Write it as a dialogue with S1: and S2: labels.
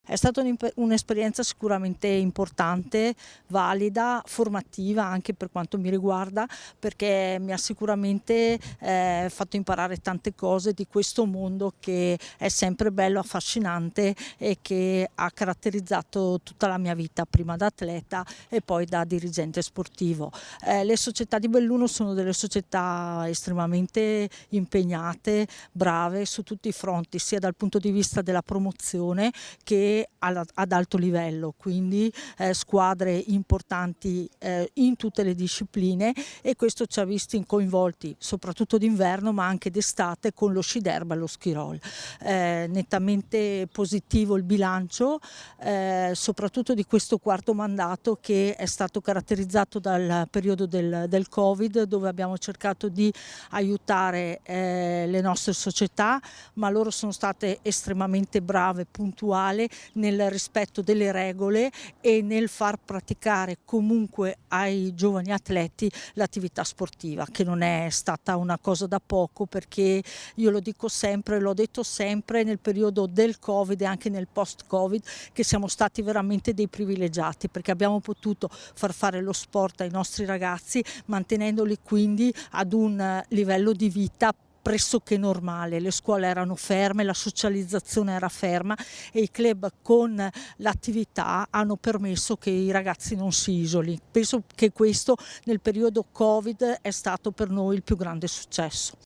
S1: È stata un'esperienza sicuramente importante, valida, formativa anche per quanto mi riguarda, perché mi ha sicuramente fatto imparare tante cose di questo mondo che è sempre bello, affascinante e che ha caratterizzato tutta la mia vita, prima da atleta e poi da dirigente sportivo. Le società di Belluno sono delle società estremamente impegnate, brave su tutti i fronti, sia dal punto di vista della promozione che ad alto livello, quindi squadre importanti in tutte le discipline, e questo ci ha visti coinvolti soprattutto d'inverno ma anche d'estate con lo sci d'erba e lo ski roll. Nettamente positivo il bilancio, soprattutto di questo quarto mandato, che è stato caratterizzato dal periodo del Covid, dove abbiamo cercato di aiutare le nostre società, ma loro sono state estremamente brave, puntuali nel rispetto delle regole e nel far praticare comunque ai giovani atleti l'attività sportiva, che non è stata una cosa da poco, perché io lo dico sempre, l'ho detto sempre nel periodo del Covid e anche nel post-Covid, che siamo stati veramente dei privilegiati, perché abbiamo potuto far fare lo sport ai nostri ragazzi mantenendoli quindi ad un livello di vita pressoché normale. Le scuole erano ferme, la socializzazione era ferma e i club con l'attività hanno permesso che i ragazzi non si isoli. Penso che questo nel periodo Covid è stato per noi il più grande successo.